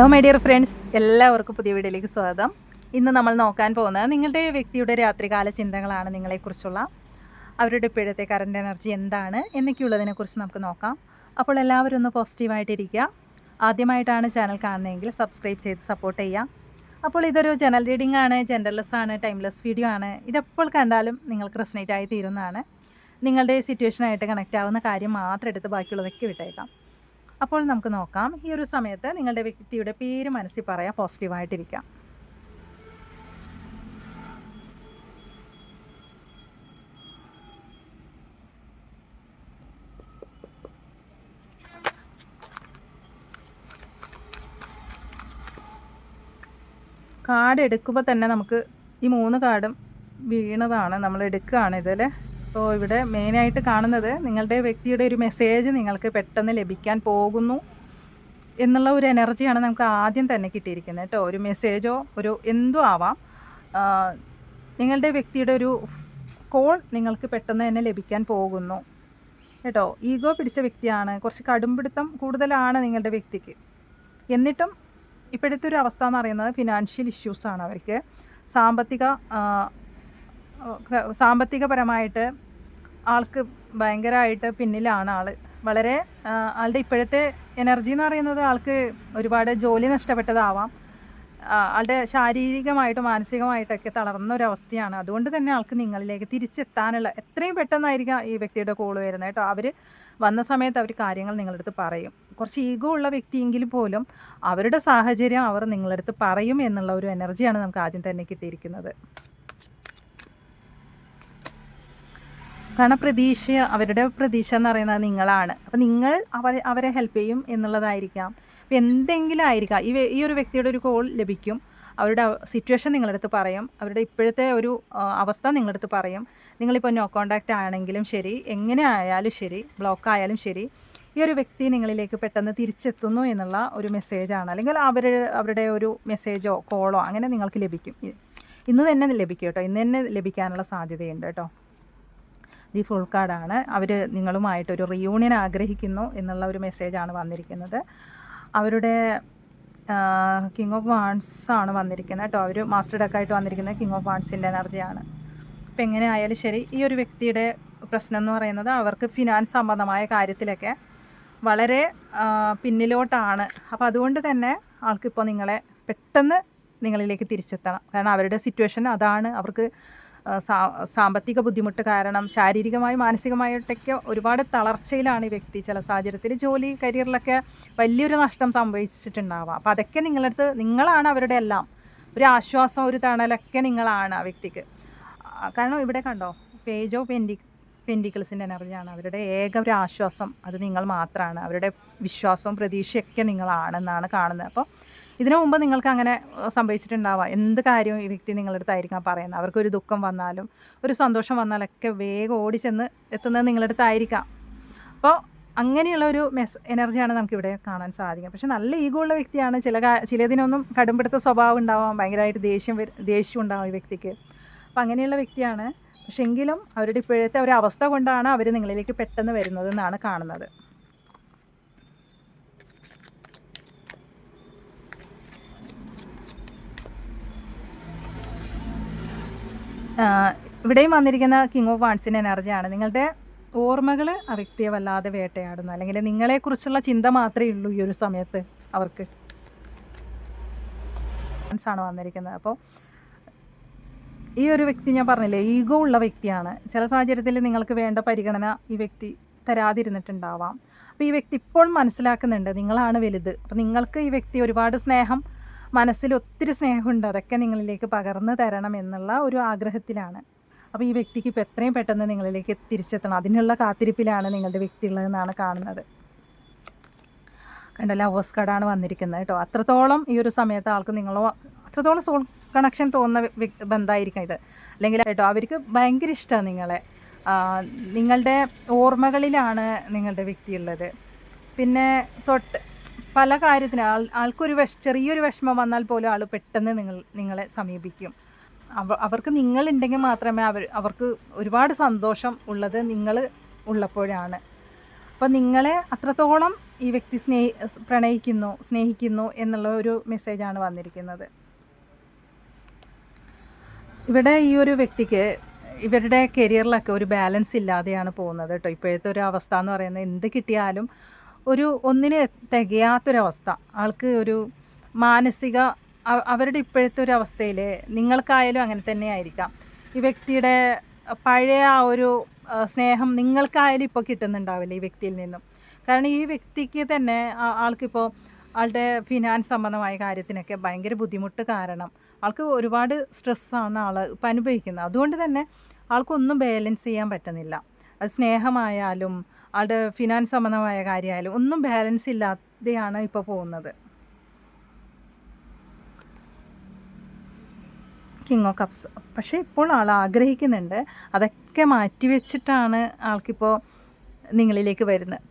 Hello my dear friends, എല്ലാവർക്കും പുതിയ വീഡിയോയിലേക്ക് സ്വാഗതം. ഇന്ന് നമ്മൾ നോക്കാൻ പോകുന്നത് നിങ്ങളുടെ വ്യക്തിയുടെ രാത്രികാല ചിന്തകളാണ്. നിങ്ങളെക്കുറിച്ചുള്ള അവരുടെ ഇപ്പോഴത്തെ കറണ്ട് എനർജി എന്താണ് എന്നൊക്കെയുള്ളതിനെക്കുറിച്ച് നമുക്ക് നോക്കാം. അപ്പോൾ എല്ലാവരും ഒന്ന് പോസിറ്റീവായിട്ടിരിക്കുക. ആദ്യമായിട്ടാണ് ചാനൽ കാണുന്നതെങ്കിൽ സബ്സ്ക്രൈബ് ചെയ്ത് സപ്പോർട്ട് ചെയ്യുക. അപ്പോൾ ഇതൊരു ജനറൽ റീഡിംഗ് ആണ്, ജെൻഡർലെസ് ആണ്, ടൈംലെസ് വീഡിയോ ആണ്. ഇതെപ്പോൾ കണ്ടാലും നിങ്ങൾക്ക് റെസനേറ്റ് ആയി തീരുന്നതാണ്. നിങ്ങളുടെ സിറ്റുവേഷനായിട്ട് കണക്റ്റ് ആവുന്ന കാര്യം മാത്രം എടുത്ത് ബാക്കിയുള്ളതൊക്കെ വിട്ടേക്കാം. അപ്പോൾ നമുക്ക് നോക്കാം. ഈ ഒരു സമയത്ത് നിങ്ങളുടെ വ്യക്തിയുടെ പേര് മനസ്സിൽ പറയാം, പോസിറ്റീവായിട്ടിരിക്കാം. കാർഡ് എടുക്കുമ്പോൾ തന്നെ നമുക്ക് ഈ 3 കാർഡും വീണതാണ്, നമ്മൾ എടുക്കുകയാണ് ഇതിൽ. അപ്പോൾ ഇവിടെ മെയിനായിട്ട് കാണുന്നത് നിങ്ങളുടെ വ്യക്തിയുടെ ഒരു മെസ്സേജ് നിങ്ങൾക്ക് പെട്ടെന്ന് ലഭിക്കാൻ പോകുന്നു എന്നുള്ള ഒരു എനർജിയാണ് നമുക്ക് ആദ്യം തന്നെ കിട്ടിയിരിക്കുന്നത് കേട്ടോ. ഒരു മെസ്സേജോ ഒരു എന്തോ ആവാം. നിങ്ങളുടെ വ്യക്തിയുടെ ഒരു കോൾ നിങ്ങൾക്ക് പെട്ടെന്ന് തന്നെ ലഭിക്കാൻ പോകുന്നു കേട്ടോ. ഈഗോ പിടിച്ച വ്യക്തിയാണ്, കുറച്ച് കടുംപിടുത്തം കൂടുതലാണ് നിങ്ങളുടെ വ്യക്തിക്ക്. എന്നിട്ടും ഇപ്പോഴത്തെ ഒരു അവസ്ഥ എന്ന് പറയുന്നത് ഫിനാൻഷ്യൽ ഇഷ്യൂസാണ് അവർക്ക്. സാമ്പത്തികപരമായിട്ട് ആൾക്ക് ഭയങ്കരമായിട്ട് പിന്നിലാണ് ആൾ. വളരെ ആളുടെ ഇപ്പോഴത്തെ എനർജി എന്ന് പറയുന്നത് ആൾക്ക് ഒരുപാട് ജോലി നഷ്ടപ്പെട്ടതാവാം. ആളുടെ ശാരീരികമായിട്ടും മാനസികമായിട്ടൊക്കെ തളർന്ന ഒരവസ്ഥയാണ്. അതുകൊണ്ട് തന്നെ ആൾക്ക് നിങ്ങളിലേക്ക് തിരിച്ചെത്താനുള്ള എത്രയും പെട്ടെന്നായിരിക്കും ഈ വ്യക്തിയുടെ കോൾ വരുന്നത് കേട്ടോ. അവർ വന്ന സമയത്ത് അവർ കാര്യങ്ങൾ നിങ്ങളുടെ അടുത്ത് പറയും. കുറച്ച് ഈഗോ ഉള്ള വ്യക്തിയെങ്കിൽ പോലും അവരുടെ സാഹചര്യം അവർ നിങ്ങളുടെ അടുത്ത് പറയും എന്നുള്ള ഒരു എനർജിയാണ് നമുക്ക് ആദ്യം തന്നെ കിട്ടിയിരിക്കുന്നത്. കാരണം അവരുടെ പ്രതീക്ഷ എന്ന് പറയുന്നത് നിങ്ങളാണ്. അപ്പം നിങ്ങൾ അവരെ ഹെൽപ്പ് ചെയ്യും എന്നുള്ളതായിരിക്കാം. അപ്പം എന്തെങ്കിലും ആയിരിക്കാം. ഈ ഒരു വ്യക്തിയുടെ ഒരു കോൾ ലഭിക്കും. അവരുടെ സിറ്റുവേഷൻ നിങ്ങളടുത്ത് പറയും, അവരുടെ ഇപ്പോഴത്തെ ഒരു അവസ്ഥ നിങ്ങളടുത്ത് പറയും. നിങ്ങളിപ്പോൾ നോ കോണ്ടാക്റ്റ് ആണെങ്കിലും ശരി, എങ്ങനെ ആയാലും ശരി, ബ്ലോക്ക് ആയാലും ശരി, ഈ ഒരു വ്യക്തി നിങ്ങളിലേക്ക് പെട്ടെന്ന് തിരിച്ചെത്തുന്നു എന്നുള്ള ഒരു മെസ്സേജാണ്. അല്ലെങ്കിൽ അവരുടെ ഒരു മെസ്സേജോ കോളോ അങ്ങനെ നിങ്ങൾക്ക് ലഭിക്കും. ഇന്ന് തന്നെ ലഭിക്കും കേട്ടോ. ഇന്ന് തന്നെ ലഭിക്കാനുള്ള സാധ്യതയുണ്ട് കേട്ടോ. ദി ഫുൾ കാർഡാണ്. അവർ നിങ്ങളുമായിട്ടൊരു റിയൂണിയൻ ആഗ്രഹിക്കുന്നു എന്നുള്ള ഒരു മെസ്സേജാണ് വന്നിരിക്കുന്നത്. അവരുടെ കിങ് ഓഫ് വാൺസ് ആണ് വന്നിരിക്കുന്നത് കേട്ടോ. അവർ മാസ്റ്റർ ഡെക്കായിട്ട് വന്നിരിക്കുന്നത് കിങ് ഓഫ് വാൺസിൻ്റെ എനർജിയാണ്. അപ്പം എങ്ങനെ ആയാലും ശരി, ഈ ഒരു വ്യക്തിയുടെ പ്രശ്നം എന്ന് പറയുന്നത് അവർക്ക് ഫിനാൻസ് സംബന്ധമായ കാര്യത്തിലൊക്കെ വളരെ പിന്നിലോട്ടാണ്. അപ്പോൾ അതുകൊണ്ട് തന്നെ ആൾക്കിപ്പോൾ നിങ്ങളെ പെട്ടെന്ന് നിങ്ങളിലേക്ക് തിരിച്ചെത്തണം. കാരണം അവരുടെ സിറ്റുവേഷൻ അതാണ്. അവർക്ക് സാമ്പത്തിക ബുദ്ധിമുട്ട് കാരണം ശാരീരികമായും മാനസികമായിട്ടൊക്കെ ഒരുപാട് തളർച്ചയിലാണ് ഈ വ്യക്തി. ചില സാഹചര്യത്തിൽ ജോലി കരിയറിലൊക്കെ വലിയൊരു നഷ്ടം സംഭവിച്ചിട്ടുണ്ടാവാം. അപ്പോൾ അതൊക്കെ നിങ്ങളാണ് അവരുടെ എല്ലാം. ഒരു ആശ്വാസം, ഒരു തണലൊക്കെ നിങ്ങളാണ് ആ വ്യക്തിക്ക്. കാരണം ഇവിടെ കണ്ടോ, പേജ് ഓഫ് പെൻഡിക്കിൾസിൻ്റെ എനർജിയാണ്. അവരുടെ ഏക ഒരു ആശ്വാസം അത് നിങ്ങൾ മാത്രമാണ്. അവരുടെ വിശ്വാസവും പ്രതീക്ഷയൊക്കെ നിങ്ങളാണെന്നാണ് കാണുന്നത്. അപ്പോൾ ഇതിനു മുമ്പ് നിങ്ങൾക്ക് അങ്ങനെ സംഭവിച്ചിട്ടുണ്ടാവാം. എന്ത് കാര്യവും ഈ വ്യക്തി നിങ്ങളുടെ അടുത്തായിരിക്കാം പറയുന്നത്. അവർക്കൊരു ദുഃഖം വന്നാലും ഒരു സന്തോഷം വന്നാലൊക്കെ വേഗം ഓടിച്ചെന്ന് എത്തുന്നത് നിങ്ങളുടെ അടുത്തായിരിക്കാം. അപ്പോൾ അങ്ങനെയുള്ള ഒരു എനർജിയാണ് നമുക്കിവിടെ കാണാൻ സാധിക്കും. പക്ഷെ നല്ല ഈഗോ ഉള്ള വ്യക്തിയാണ്. ചിലതിനൊന്നും കടുംപിടുത്ത സ്വഭാവം ഉണ്ടാവാം, ഭയങ്കരമായിട്ട് ദേഷ്യം ഉണ്ടാവും ഈ വ്യക്തിക്ക്. അപ്പോൾ അങ്ങനെയുള്ള വ്യക്തിയാണ്. പക്ഷെ എങ്കിലും അവരുടെ ഇപ്പോഴത്തെ ഒരു അവസ്ഥ കൊണ്ടാണ് അവർ നിങ്ങളിലേക്ക് പെട്ടെന്ന് വരുന്നതെന്നാണ് കാണുന്നത്. ഇവിടെയും വന്നിരിക്കുന്ന കിങ് ഓഫ് വാൺസിൻ്റെ എനർജിയാണ്. നിങ്ങളുടെ ഓർമ്മകൾ ആ വ്യക്തിയെ വല്ലാതെ വേട്ടയാടുന്നു. അല്ലെങ്കിൽ നിങ്ങളെക്കുറിച്ചുള്ള ചിന്ത മാത്രമേ ഉള്ളൂ ഈ ഒരു സമയത്ത് അവർക്ക്. ആണ് വന്നിരിക്കുന്നത്. അപ്പോൾ ഈ ഒരു വ്യക്തി ഞാൻ പറഞ്ഞില്ലേ, ഈഗോ ഉള്ള വ്യക്തിയാണ്. ചില സാഹചര്യത്തിൽ നിങ്ങൾക്ക് വേണ്ട പരിഗണന ഈ വ്യക്തി തരാതിരുന്നിട്ടുണ്ടാവാം. അപ്പോൾ ഈ വ്യക്തി ഇപ്പോൾ മനസ്സിലാക്കുന്നുണ്ട് നിങ്ങളാണ് വലുത്. അപ്പോൾ നിങ്ങൾക്ക് ഈ വ്യക്തി ഒരുപാട് സ്നേഹം, മനസ്സിൽ ഒത്തിരി സ്നേഹമുണ്ട്, അതൊക്കെ നിങ്ങളിലേക്ക് പകർന്നു തരണം എന്നുള്ള ഒരു ആഗ്രഹത്തിലാണ്. അപ്പോൾ ഈ വ്യക്തിക്ക് ഇപ്പോൾ എത്രയും പെട്ടെന്ന് നിങ്ങളിലേക്ക് തിരിച്ചെത്തണം, അതിനുള്ള കാത്തിരിപ്പിലാണ് നിങ്ങളുടെ വ്യക്തി ഉള്ളതെന്നാണ് കാണുന്നത്. കണ്ടല്ലോ, ലവേഴ്സ് കാർഡാണ് വന്നിരിക്കുന്നത് കേട്ടോ. അത്രത്തോളം ഈ ഒരു സമയത്ത് ആൾക്ക് നിങ്ങളോ അത്രത്തോളം സോൾ കണക്ഷൻ തോന്നുന്ന ബന്ധമായിരിക്കും ഇത്. അല്ലെങ്കിൽ കേട്ടോ അവർക്ക് ഭയങ്കര ഇഷ്ടമാണ് നിങ്ങളെ. നിങ്ങളുടെ ഓർമ്മകളിലാണ് നിങ്ങളുടെ വ്യക്തിയുള്ളത്. പിന്നെ പല കാര്യത്തിന് ആൾക്കൊരു ചെറിയൊരു വിഷമം വന്നാൽ പോലും ആൾ പെട്ടെന്ന് നിങ്ങളെ സമീപിക്കും. അവർക്ക് നിങ്ങളുണ്ടെങ്കിൽ മാത്രമേ അവർക്ക് ഒരുപാട് സന്തോഷം ഉള്ളത് നിങ്ങൾ ഉള്ളപ്പോഴാണ്. അപ്പോൾ നിങ്ങളെ അത്രത്തോളം ഈ വ്യക്തി സ്നേഹിക്കുന്നു എന്നുള്ള ഒരു മെസ്സേജാണ് വന്നിരിക്കുന്നത്. ഇവിടെ ഈ ഒരു വ്യക്തിക്ക് ഇവരുടെ കരിയറിലൊക്കെ ഒരു ബാലൻസ് ഇല്ലാതെയാണ് പോകുന്നത് കേട്ടോ. ഇപ്പോഴത്തെ ഒരു അവസ്ഥ എന്ന് പറയുന്നത് എന്ത് കിട്ടിയാലും ഒന്നിന് തികയാത്തൊരവസ്ഥ. ആൾക്ക് ഒരു മാനസിക അവരുടെ ഇപ്പോഴത്തെ ഒരു അവസ്ഥയിൽ നിങ്ങൾക്കായാലും അങ്ങനെ തന്നെ ആയിരിക്കാം. ഈ വ്യക്തിയുടെ പഴയ ആ ഒരു സ്നേഹം നിങ്ങൾക്കായാലും ഇപ്പോൾ കിട്ടുന്നുണ്ടാവില്ല ഈ വ്യക്തിയിൽ നിന്നും. കാരണം ഈ വ്യക്തിക്ക് തന്നെ ആൾക്കിപ്പോൾ ആളുടെ ഫിനാൻസ് സംബന്ധമായ കാര്യത്തിനൊക്കെ ഭയങ്കര ബുദ്ധിമുട്ട് കാരണം ആൾക്ക് ഒരുപാട് സ്ട്രെസ്സാണ് ഇപ്പം അനുഭവിക്കുന്നത്. അതുകൊണ്ട് തന്നെ ആൾക്കൊന്നും ബാലൻസ് ചെയ്യാൻ പറ്റുന്നില്ല. അത് സ്നേഹമായാലും ആളുടെ ഫിനാൻസ് സംബന്ധമായ കാര്യമായാലും ഒന്നും ബാലൻസ് ഇല്ലാതെയാണ് ഇപ്പോൾ പോകുന്നത്. King of cups. പക്ഷേ ഇപ്പോൾ ആൾ ആഗ്രഹിക്കുന്നുണ്ട്. അതൊക്കെ മാറ്റിവെച്ചിട്ടാണ് ആൾക്കിപ്പോൾ നിങ്ങളിലേക്ക് വരുന്നത്.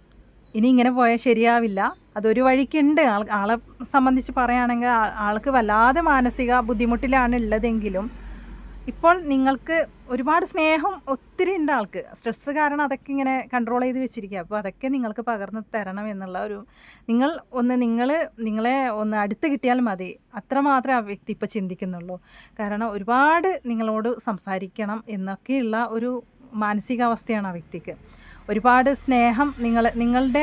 ഇനി ഇങ്ങനെ പോയാൽ ശരിയാവില്ല. അതൊരു വഴിക്കുണ്ട്. ആളെ സംബന്ധിച്ച് പറയുകയാണെങ്കിൽ ആൾക്ക് വല്ലാതെ മാനസിക ബുദ്ധിമുട്ടിലാണ് ഉള്ളതെങ്കിലും ഇപ്പോൾ നിങ്ങൾക്ക് ഒരുപാട് സ്നേഹം ഒത്തിരി ഉണ്ട് ആൾക്ക്. സ്ട്രെസ്സ് കാരണം അതൊക്കെ ഇങ്ങനെ കൺട്രോൾ ചെയ്ത് വെച്ചിരിക്കുക. അപ്പോൾ അതൊക്കെ നിങ്ങൾക്ക് പകർന്ന് തരണം എന്നുള്ള നിങ്ങളെ ഒന്ന് അടുത്ത് കിട്ടിയാൽ മതി. അത്രമാത്രമേ ആ വ്യക്തി ഇപ്പോൾ ചിന്തിക്കുന്നുള്ളൂ. കാരണം ഒരുപാട് നിങ്ങളോട് സംസാരിക്കണം എന്നൊക്കെയുള്ള ഒരു മാനസികാവസ്ഥയാണ് ആ വ്യക്തിക്ക്. ഒരുപാട് സ്നേഹം നിങ്ങളുടെ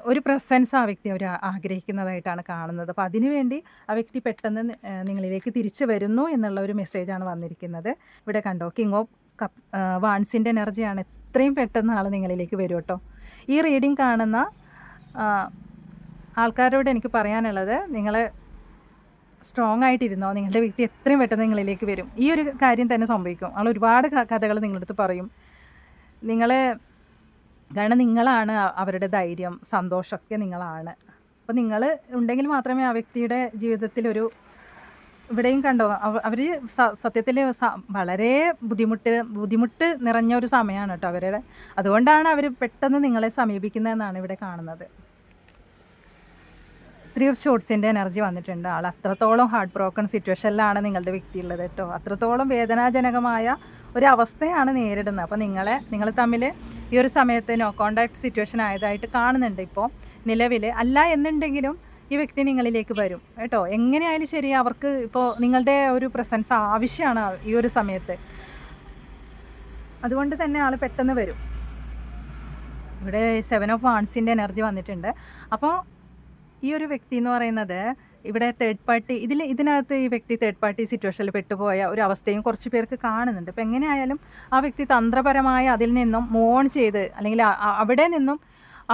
ഒരു പ്രസൻസ് ആ വ്യക്തി അവർ ആഗ്രഹിക്കുന്നതായിട്ടാണ് കാണുന്നത്. അപ്പോൾ അതിനുവേണ്ടി ആ വ്യക്തി പെട്ടെന്ന് നിങ്ങളിലേക്ക് തിരിച്ചു വരുന്നു എന്നുള്ള ഒരു മെസ്സേജാണ് വന്നിരിക്കുന്നത്. ഇവിടെ കണ്ടോ, കിങ് ഓഫ് വാൺസിൻ്റെ എനർജിയാണ്. എത്രയും പെട്ടെന്ന് ആൾ നിങ്ങളിലേക്ക് വരും കേട്ടോ. ഈ റീഡിങ് കാണുന്ന ആൾക്കാരോട് എനിക്ക് പറയാനുള്ളത്, നിങ്ങൾ സ്ട്രോങ് ആയിട്ടിരുന്നോ. നിങ്ങളുടെ വ്യക്തി എത്രയും പെട്ടെന്ന് നിങ്ങളിലേക്ക് വരും. ഈ ഒരു കാര്യം തന്നെ സംഭവിക്കും. ആൾ ഒരുപാട് കഥകൾ നിങ്ങളടുത്ത് പറയും. കാരണം നിങ്ങളാണ് അവരുടെ ധൈര്യം, സന്തോഷമൊക്കെ നിങ്ങളാണ്. അപ്പോൾ നിങ്ങൾ ഉണ്ടെങ്കിൽ മാത്രമേ ആ വ്യക്തിയുടെ ജീവിതത്തിൽ ഇവിടെയും കണ്ടോ, അവർ സത്യത്തിൽ വളരെ ബുദ്ധിമുട്ട് നിറഞ്ഞ ഒരു സമയമാണ് കേട്ടോ അവരുടെ. അതുകൊണ്ടാണ് അവർ പെട്ടെന്ന് നിങ്ങളെ സമീപിക്കുന്നതെന്നാണ് ഇവിടെ കാണുന്നത്. 3 ഓഫ് ഷോർട്സിൻ്റെ എനർജി വന്നിട്ടുണ്ട്. ആൾ അത്രത്തോളം ഹാർട്ട് ബ്രോക്കൺ സിറ്റുവേഷനിലാണ് നിങ്ങളുടെ വ്യക്തി ഉള്ളത് കേട്ടോ. അത്രത്തോളം വേദനാജനകമായ ഒരു അവസ്ഥയാണ് നേരിടുന്നത്. അപ്പോൾ നിങ്ങൾ തമ്മിൽ ഈ ഒരു സമയത്ത് നോ കോണ്ടാക്ട് സിറ്റുവേഷൻ ആയതായിട്ട് കാണുന്നുണ്ട് ഇപ്പോൾ നിലവിൽ. അല്ല എന്നുണ്ടെങ്കിലും ഈ വ്യക്തി നിങ്ങളിലേക്ക് വരും കേട്ടോ. എങ്ങനെയായാലും ശരി, അവർക്ക് ഇപ്പോൾ നിങ്ങളുടെ ഒരു പ്രസൻസ് ആവശ്യമാണ് ഈ ഒരു സമയത്ത്. അതുകൊണ്ട് തന്നെ ആൾ പെട്ടെന്ന് വരും. ഇവിടെ 7 ഓഫ് വാൺസിൻ്റെ എനർജി വന്നിട്ടുണ്ട്. അപ്പോൾ ഈ ഒരു വ്യക്തി എന്ന് പറയുന്നത് ഇവിടെ തേർഡ് പാർട്ടി, ഇതിനകത്ത് ഈ വ്യക്തി തേർഡ് പാർട്ടി സിറ്റുവേഷനിൽ പെട്ടുപോയ ഒരു അവസ്ഥയും കുറച്ച് പേർക്ക് കാണുന്നുണ്ട്. അപ്പോൾ എങ്ങനെയായാലും ആ വ്യക്തി തന്ത്രപരമായി അതിൽ നിന്നും മോൺ ചെയ്ത്, അല്ലെങ്കിൽ അവിടെ നിന്നും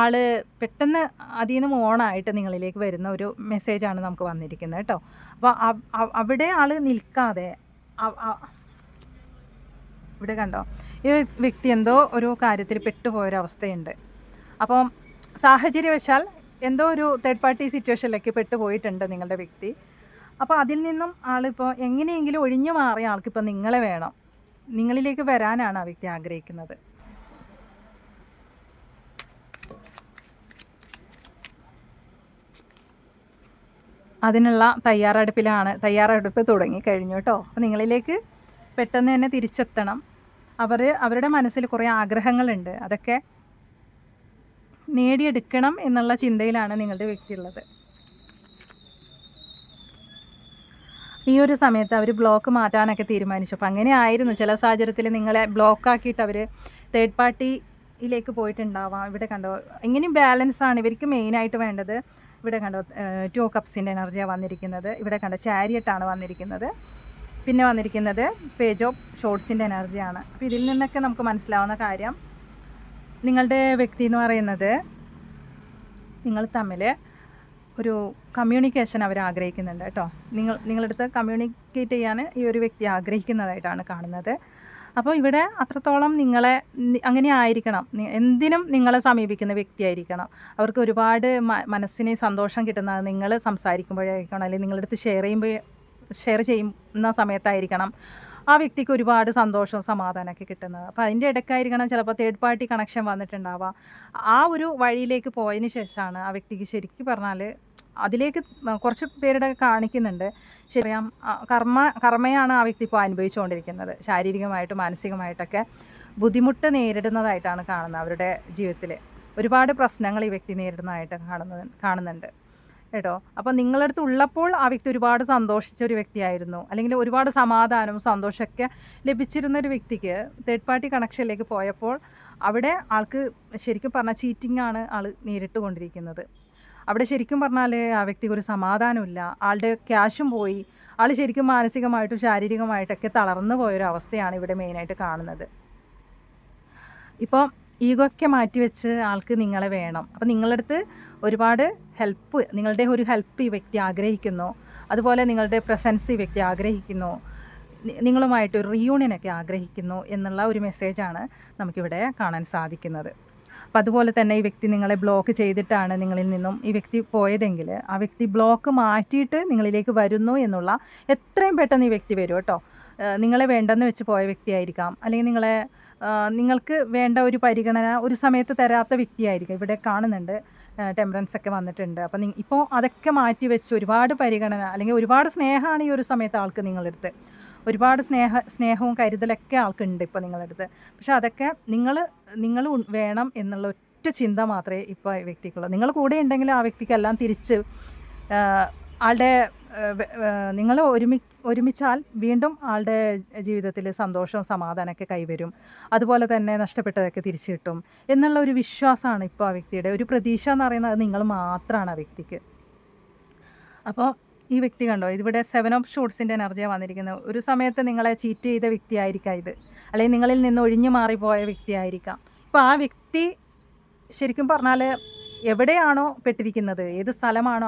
ആൾ പെട്ടെന്ന് അതിൽ നിന്ന് മോണായിട്ട് നിങ്ങളിലേക്ക് വരുന്ന ഒരു മെസ്സേജാണ് നമുക്ക് വന്നിരിക്കുന്നത് കേട്ടോ. അപ്പോൾ അവിടെ ആൾ നിൽക്കാതെ ഇവിടെ കണ്ടോ, ഈ വ്യക്തി എന്തോ ഒരു കാര്യത്തിൽ പെട്ടുപോയൊരവസ്ഥയുണ്ട്. അപ്പം സാഹചര്യവശാൽ എന്തോ ഒരു തേർഡ് പാർട്ടി സിറ്റുവേഷനിലേക്ക് പെട്ടുപോയിട്ടുണ്ട് നിങ്ങളുടെ വ്യക്തി. അപ്പോൾ അതിൽ നിന്നും ആളിപ്പോൾ എങ്ങനെയെങ്കിലും ഒഴിഞ്ഞു മാറിയ ആൾക്കിപ്പോൾ നിങ്ങളെ വേണം. നിങ്ങളിലേക്ക് വരാനാണ് ആ വ്യക്തി ആഗ്രഹിക്കുന്നത്. അതിനുള്ള തയ്യാറെടുപ്പ് തുടങ്ങിക്കഴിഞ്ഞു കേട്ടോ. അപ്പോൾ നിങ്ങളിലേക്ക് പെട്ടെന്ന് തന്നെ തിരിച്ചെത്തണം. അവരുടെ മനസ്സിൽ കുറേ ആഗ്രഹങ്ങളുണ്ട്. അതൊക്കെ നേടിയെടുക്കണം എന്നുള്ള ചിന്തയിലാണ് നിങ്ങളുടെ വ്യക്തി ഉള്ളത്. ഈ ഒരു സമയത്ത് അവർ ബ്ലോക്ക് മാറ്റാനൊക്കെ തീരുമാനിച്ചു. അപ്പോൾ അങ്ങനെ ആയിരുന്നു ചില സാഹചര്യത്തിൽ നിങ്ങളെ ബ്ലോക്കാക്കിയിട്ട് അവർ തേർഡ് പാർട്ടിയിലേക്ക് പോയിട്ടുണ്ടാവാം. ഇവിടെ കണ്ടോ, എങ്ങനെയും ബാലൻസാണ് ഇവർക്ക് മെയിനായിട്ട് വേണ്ടത്. ഇവിടെ കണ്ടോ 2 കപ്സിൻ്റെ എനർജിയാണ് വന്നിരിക്കുന്നത്. ഇവിടെ കണ്ടോ ചാരിയറ്റാണ് വന്നിരിക്കുന്നത്. പിന്നെ വന്നിരിക്കുന്നത് പേജ് ഓഫ് ഷോർട്സിൻ്റെ എനർജിയാണ്. അപ്പോൾ ഇതിൽ നിന്നൊക്കെ നമുക്ക് മനസ്സിലാവുന്ന കാര്യം, നിങ്ങളുടെ വ്യക്തി എന്ന് പറയുന്നത് നിങ്ങൾ തമ്മിൽ ഒരു കമ്മ്യൂണിക്കേഷൻ അവർ ആഗ്രഹിക്കുന്നുണ്ട് കേട്ടോ. നിങ്ങളടുത്ത് കമ്മ്യൂണിക്കേറ്റ് ചെയ്യാൻ ഈ ഒരു വ്യക്തി ആഗ്രഹിക്കുന്നതായിട്ടാണ് കാണുന്നത്. അപ്പോൾ ഇവിടെ അത്രത്തോളം അങ്ങനെ ആയിരിക്കണം. എന്തിനും നിങ്ങളെ സമീപിക്കുന്ന വ്യക്തിയായിരിക്കണം. അവർക്ക് ഒരുപാട് മനസ്സിന് സന്തോഷം കിട്ടുന്നത് നിങ്ങൾ സംസാരിക്കുമ്പോഴായിരിക്കണം, അല്ലെങ്കിൽ നിങ്ങളടുത്ത് ഷെയർ ചെയ്യുന്ന സമയത്തായിരിക്കണം ആ വ്യക്തിക്ക് ഒരുപാട് സന്തോഷവും സമാധാനമൊക്കെ കിട്ടുന്നത്. അപ്പോൾ അതിൻ്റെ ഇടയ്ക്കായിരിക്കണം ചിലപ്പോൾ തേർഡ് പാർട്ടി കണക്ഷൻ വന്നിട്ടുണ്ടാവാം. ആ ഒരു വഴിയിലേക്ക് പോയതിന് ശേഷമാണ് ആ വ്യക്തിക്ക് ശരിക്കും പറഞ്ഞാൽ അതിലേക്ക് കുറച്ച് പേരുടെ കാണിക്കുന്നുണ്ട്. ശരിയാം, കർമ്മയാണ് ആ വ്യക്തി ഇപ്പോൾ അനുഭവിച്ചുകൊണ്ടിരിക്കുന്നത്. ശാരീരികമായിട്ടും മാനസികമായിട്ടൊക്കെ ബുദ്ധിമുട്ട് നേരിടുന്നതായിട്ടാണ് കാണുന്നത് അവരുടെ ജീവിതത്തിൽ. ഒരുപാട് പ്രശ്നങ്ങൾ ഈ വ്യക്തി നേരിടുന്നതായിട്ട് കാണുന്നുണ്ട് കേട്ടോ. അപ്പോൾ നിങ്ങളുടെ അടുത്ത് ഉള്ളപ്പോൾ ആ വ്യക്തി ഒരുപാട് സന്തോഷിച്ച ഒരു വ്യക്തിയായിരുന്നു, അല്ലെങ്കിൽ ഒരുപാട് സമാധാനവും സന്തോഷമൊക്കെ ലഭിച്ചിരുന്ന ഒരു വ്യക്തിക്ക് തേർഡ് പാർട്ടി കണക്ഷനിലേക്ക് പോയപ്പോൾ അവിടെ ആൾക്ക് ശരിക്കും പറഞ്ഞാൽ ചീറ്റിംഗ് ആണ് ആൾ നേരിട്ട് കൊണ്ടിരിക്കുന്നത്. അവിടെ ശരിക്കും പറഞ്ഞാൽ ആ വ്യക്തിക്ക് ഒരു സമാധാനമില്ല, ആളുടെ ക്യാഷും പോയി, ആൾ ശരിക്കും മാനസികമായിട്ടും ശാരീരികമായിട്ടൊക്കെ തളർന്നു പോയൊരു അവസ്ഥയാണ് ഇവിടെ മെയിനായിട്ട് കാണുന്നത്. ഇപ്പോൾ ഈഗോ ഒക്കെ മാറ്റിവെച്ച് ആൾക്ക് നിങ്ങളെ വേണം. അപ്പോൾ നിങ്ങളടുത്ത് ഒരുപാട് ഹെൽപ്പ്, നിങ്ങളുടെ ഒരു ഹെൽപ്പ് ഈ വ്യക്തി ആഗ്രഹിക്കുന്നു. അതുപോലെ നിങ്ങളുടെ പ്രസൻസ് ഈ വ്യക്തി ആഗ്രഹിക്കുന്നു, നിങ്ങളുമായിട്ട് ഒരു റീയൂണിയനൊക്കെ ആഗ്രഹിക്കുന്നു എന്നുള്ള ഒരു മെസ്സേജാണ് നമുക്കിവിടെ കാണാൻ സാധിക്കുന്നത്. അപ്പോൾ അതുപോലെ തന്നെ ഈ വ്യക്തി നിങ്ങളെ ബ്ലോക്ക് ചെയ്തിട്ടാണ് നിങ്ങളിൽ നിന്നും ഈ വ്യക്തി പോയതെങ്കിൽ ആ വ്യക്തി ബ്ലോക്ക് മാറ്റിയിട്ട് നിങ്ങളിലേക്ക് വരുന്നു എന്നുള്ള, എത്രയും പെട്ടെന്ന് ഈ വ്യക്തി വരും കേട്ടോ. നിങ്ങളെ വേണ്ടെന്ന് വെച്ച് പോയ വ്യക്തിയായിരിക്കാം, അല്ലെങ്കിൽ നിങ്ങൾക്ക് വേണ്ട ഒരു പരിഗണന ഒരു സമയത്ത് തരാത്ത വ്യക്തിയായിരിക്കും. ഇവിടെ കാണുന്നുണ്ട് ടെമ്പറൻസ് ഒക്കെ വന്നിട്ടുണ്ട്. അപ്പം ഇപ്പോൾ അതൊക്കെ മാറ്റി വെച്ച് ഒരുപാട് പരിഗണന അല്ലെങ്കിൽ ഒരുപാട് സ്നേഹമാണ് ഈ ഒരു സമയത്ത് ആൾക്ക് നിങ്ങളടുത്ത്, ഒരുപാട് സ്നേഹവും കരുതലൊക്കെ ആൾക്കുണ്ട് ഇപ്പോൾ നിങ്ങളടുത്ത്. പക്ഷെ അതൊക്കെ നിങ്ങൾ വേണം എന്നുള്ള ഒറ്റ ചിന്ത മാത്രമേ ഇപ്പോൾ ഈ വ്യക്തിക്കുള്ളൂ. നിങ്ങൾ കൂടെ ഉണ്ടെങ്കിൽ ആ വ്യക്തിക്കെല്ലാം തിരിച്ച് ആളുടെ നിങ്ങൾ ഒരുമിച്ചാൽ വീണ്ടും ആളുടെ ജീവിതത്തിൽ സന്തോഷവും സമാധാനമൊക്കെ കൈവരും. അതുപോലെ തന്നെ നഷ്ടപ്പെട്ടതൊക്കെ തിരിച്ചു കിട്ടും എന്നുള്ള ഒരു വിശ്വാസമാണ് ഇപ്പോൾ ആ വ്യക്തിയുടെ. ഒരു പ്രതീക്ഷ എന്ന് പറയുന്നത് നിങ്ങൾ മാത്രമാണ് ആ വ്യക്തിക്ക്. അപ്പോൾ ഈ വ്യക്തി കണ്ടോ, ഇതിവിടെ 7 ഓഫ് ഷൂട്ട്സിൻ്റെ എനർജിയാണ് വന്നിരിക്കുന്നത്. ഒരു സമയത്ത് നിങ്ങളെ ചീറ്റ് ചെയ്ത വ്യക്തിയായിരിക്കാം ഇത്, അല്ലെങ്കിൽ നിങ്ങളിൽ നിന്ന് ഒഴിഞ്ഞു മാറിപ്പോയ വ്യക്തിയായിരിക്കാം. ഇപ്പോൾ ആ വ്യക്തി ശരിക്കും പറഞ്ഞാൽ എവിടെയാണോ പെട്ടിരിക്കുന്നത്, ഏത് സ്ഥലമാണോ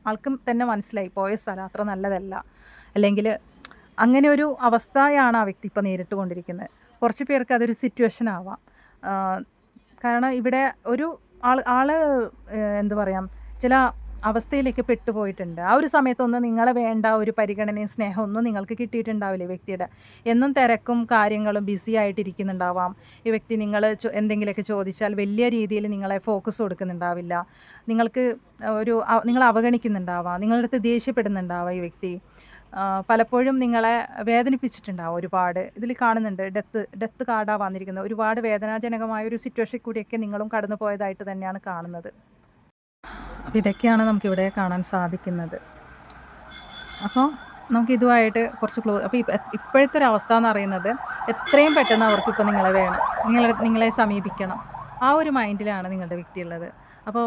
ആൾക്കും തന്നെ മനസ്സിലായി പോയ സ്ഥലം അത്ര നല്ലതല്ല, അല്ലെങ്കിൽ അങ്ങനെ ഒരു അവസ്ഥയാണ് ആ വ്യക്തി ഇപ്പോൾ നേരിട്ട് കൊണ്ടിരിക്കുന്നത്. കുറച്ച് പേർക്ക് അതൊരു സിറ്റുവേഷൻ ആവാം. കാരണം ഇവിടെ ഒരു ആൾ എന്താ പറയുക, ചില അവസ്ഥയിലേക്ക് പെട്ടുപോയിട്ടുണ്ട്. ആ ഒരു സമയത്തൊന്നും നിങ്ങളെ വേണ്ട ഒരു പരിഗണനയും സ്നേഹം ഒന്നും നിങ്ങൾക്ക് കിട്ടിയിട്ടുണ്ടാവില്ല ഈ വ്യക്തിയുടെ. എന്നും തിരക്കും കാര്യങ്ങളും ബിസി ആയിട്ടിരിക്കുന്നുണ്ടാവാം ഈ വ്യക്തി. നിങ്ങൾ എന്തെങ്കിലുമൊക്കെ ചോദിച്ചാൽ വലിയ രീതിയിൽ നിങ്ങളെ ഫോക്കസ് കൊടുക്കുന്നുണ്ടാവില്ല, നിങ്ങളെ അവഗണിക്കുന്നുണ്ടാവാം, നിങ്ങളുടെ അടുത്ത് ദേഷ്യപ്പെടുന്നുണ്ടാവാം ഈ വ്യക്തി. പലപ്പോഴും നിങ്ങളെ വേദനിപ്പിച്ചിട്ടുണ്ടാവും ഒരുപാട്. ഇതിൽ കാണുന്നുണ്ട് ഡെത്ത് കാർഡാണ് വന്നിരിക്കുന്നത്. ഒരുപാട് വേദനാജനകമായ ഒരു സിറ്റുവേഷൻ കൂടിയൊക്കെ നിങ്ങളും കടന്നു പോയതായിട്ട് തന്നെയാണ് കാണുന്നത്. അപ്പോൾ ഇതൊക്കെയാണ് നമുക്കിവിടെ കാണാൻ സാധിക്കുന്നത്. അപ്പോൾ നമുക്കിതുമായിട്ട് കുറച്ച് അപ്പോൾ ഇപ്പോഴത്തെ ഒരു അവസ്ഥ എന്ന് പറയുന്നത് എത്രയും പെട്ടെന്ന് അവർക്കിപ്പോൾ നിങ്ങളെ വേണം, നിങ്ങളെ സമീപിക്കണം, ആ ഒരു മൈൻഡിലാണ് നിങ്ങളുടെ വ്യക്തി ഉള്ളത്. അപ്പോൾ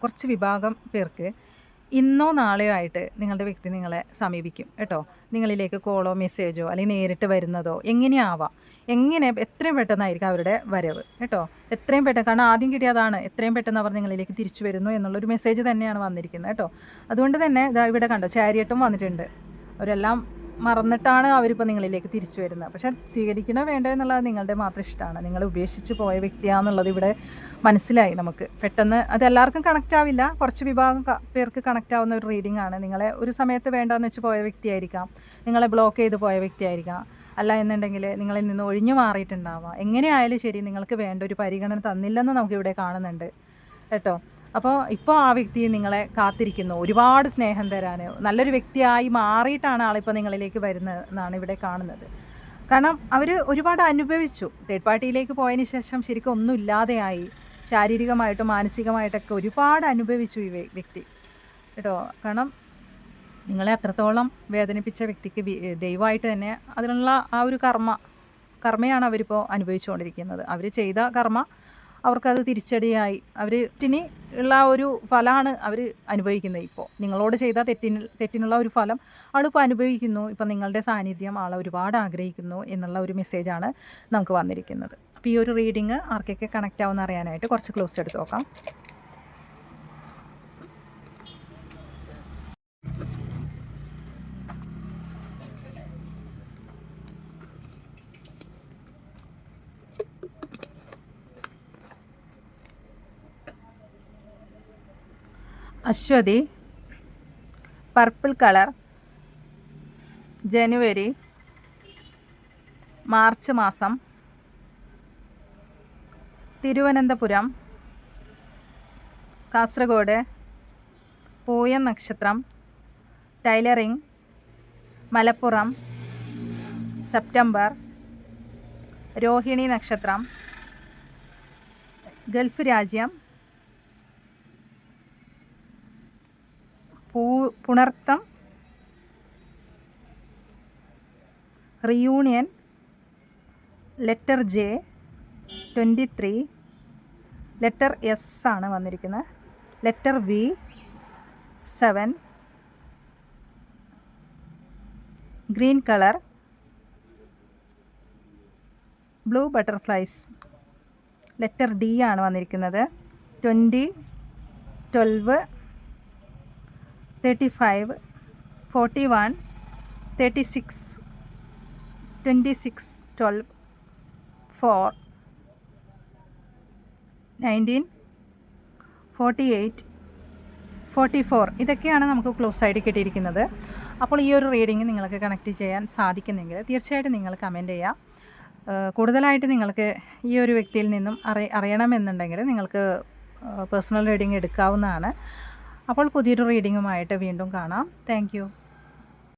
കുറച്ച് വിഭാഗം പേർക്ക് ഇന്നോ നാളെയോ ആയിട്ട് നിങ്ങളുടെ വ്യക്തി നിങ്ങളെ സമീപിക്കും കേട്ടോ. നിങ്ങളിലേക്ക് കോളോ മെസ്സേജോ അല്ലെങ്കിൽ നേരിട്ട് വരുന്നതോ എങ്ങനെയാവാം, എത്രയും പെട്ടെന്നായിരിക്കും അവരുടെ വരവ് കേട്ടോ. എത്രയും പെട്ടെന്ന്, കാരണം ആദ്യം കിട്ടിയതാണ്, എത്രയും പെട്ടെന്ന് അവർ നിങ്ങളിലേക്ക് തിരിച്ചു വരുന്നു എന്നുള്ളൊരു മെസ്സേജ് തന്നെയാണ് വന്നിരിക്കുന്നത് കേട്ടോ. അതുകൊണ്ട് തന്നെ ഇവിടെ കണ്ടോ ചാരിയട്ടും വന്നിട്ടുണ്ട്. അവരെല്ലാം മറന്നിട്ടാണ് അവരിപ്പോൾ നിങ്ങളിലേക്ക് തിരിച്ചു വരുന്നത്. പക്ഷെ സ്വീകരിക്കണോ വേണ്ടോ എന്നുള്ളത് നിങ്ങളുടെ മാത്രം ഇഷ്ടമാണ്. നിങ്ങൾ ഉപേക്ഷിച്ച് പോയ വ്യക്തിയാണെന്നുള്ളത് ഇവിടെ മനസ്സിലായി നമുക്ക് പെട്ടെന്ന്. അത് എല്ലാവർക്കും കണക്റ്റ് ആവില്ല, കുറച്ച് വിഭാഗം പേർക്ക് കണക്റ്റ് ആവുന്ന ഒരു റീഡിംഗ് ആണ്. നിങ്ങളെ ഒരു സമയത്ത് വേണ്ടാന്ന് വെച്ച് പോയ വ്യക്തിയായിരിക്കാം, നിങ്ങളെ ബ്ലോക്ക് ചെയ്ത് പോയ വ്യക്തിയായിരിക്കാം, അല്ല എന്നുണ്ടെങ്കിൽ നിങ്ങളിൽ നിന്ന് ഒഴിഞ്ഞു മാറിയിട്ടുണ്ടാവാം. എങ്ങനെയായാലും ശരി, നിങ്ങൾക്ക് വേണ്ട ഒരു പരിഗണന തന്നില്ലെന്ന് നമുക്കിവിടെ കാണുന്നുണ്ട് കേട്ടോ. ഇപ്പോൾ ആ വ്യക്തി നിങ്ങളെ കാത്തിരിക്കുന്നു, ഒരുപാട് സ്നേഹം തരാൻ. നല്ലൊരു വ്യക്തിയായി മാറിയിട്ടാണ് ആളിപ്പോൾ നിങ്ങളിലേക്ക് വരുന്നതെന്നാണ് ഇവിടെ കാണുന്നത്. കാരണം അവർ ഒരുപാട് അനുഭവിച്ചു. തേർഡ് പാർട്ടിയിലേക്ക് പോയതിന് ശേഷം ശരിക്കും ഒന്നും ഇല്ലാതെയായി, ശാരീരികമായിട്ടും മാനസികമായിട്ടൊക്കെ ഒരുപാട് അനുഭവിച്ചു ഈ വ്യക്തി കേട്ടോ. കാരണം നിങ്ങളെ അത്രത്തോളം വേദനിപ്പിച്ച വ്യക്തിക്ക് ദൈവമായിട്ട് തന്നെ അതിനുള്ള ആ ഒരു കർമ്മയാണ് അവരിപ്പോൾ അനുഭവിച്ചുകൊണ്ടിരിക്കുന്നത്. അവർ ചെയ്ത കർമ്മ അവർക്കത് തിരിച്ചടിയായി, ഇനി ഉള്ള ഒരു ഫലമാണ് അവർ അനുഭവിക്കുന്നത്. ഇപ്പോൾ നിങ്ങളോട് ചെയ്ത തെറ്റിനുള്ള ഒരു ഫലം ആളിപ്പോൾ അനുഭവിക്കുന്നു. ഇപ്പം നിങ്ങളുടെ സാന്നിധ്യം ആളെ ഒരുപാട് ആഗ്രഹിക്കുന്നു എന്നുള്ള ഒരു മെസ്സേജാണ് നമുക്ക് വന്നിരിക്കുന്നത്. അപ്പോൾ ഈ ഒരു റീഡിങ് ആർക്കൊക്കെ കണക്റ്റ് ആവുമെന്ന് അറിയാനായിട്ട് കുറച്ച് ക്ലോസ് എടുത്ത് നോക്കാം. അശ്വതി, പർപ്പിൾ കളർ, ജനുവരി, മാർച്ച് മാസം, തിരുവനന്തപുരം, കാസർഗോഡ്, പൂയം നക്ഷത്രം, ടൈലറിംഗ്, മലപ്പുറം, സെപ്റ്റംബർ, രോഹിണി നക്ഷത്രം, ഗൾഫ് രാജ്യം, Punartham, reunion, letter J 23, letter S ആണ് വന്നിരിക്കുന്നത്, letter V 7, green colour, blue butterflies, letter D ആണ് വന്നിരിക്കുന്നത്, 20, 12, 35, 41, 36, 26, 12, 4, 19, 48, 44 ഇതൊക്കെയാണ് നമുക്ക് ക്ലോസ് ആയിട്ട് കിട്ടിയിരിക്കുന്നത്. അപ്പോൾ ഈ ഒരു റീഡിങ് നിങ്ങൾക്ക് കണക്ട് ചെയ്യാൻ സാധിക്കുന്നെങ്കിൽ തീർച്ചയായിട്ടും നിങ്ങൾ കമൻറ്റ് ചെയ്യാം. കൂടുതലായിട്ട് നിങ്ങൾക്ക് ഈ ഒരു വ്യക്തിയിൽ നിന്നും അറിയണമെന്നുണ്ടെങ്കിൽ നിങ്ങൾക്ക് പേഴ്സണൽ റീഡിങ് എടുക്കാവുന്നതാണ്. അപ്പോൾ പുതിയൊരു റീഡിങ്ങുമായിട്ട് വീണ്ടും കാണാം. താങ്ക്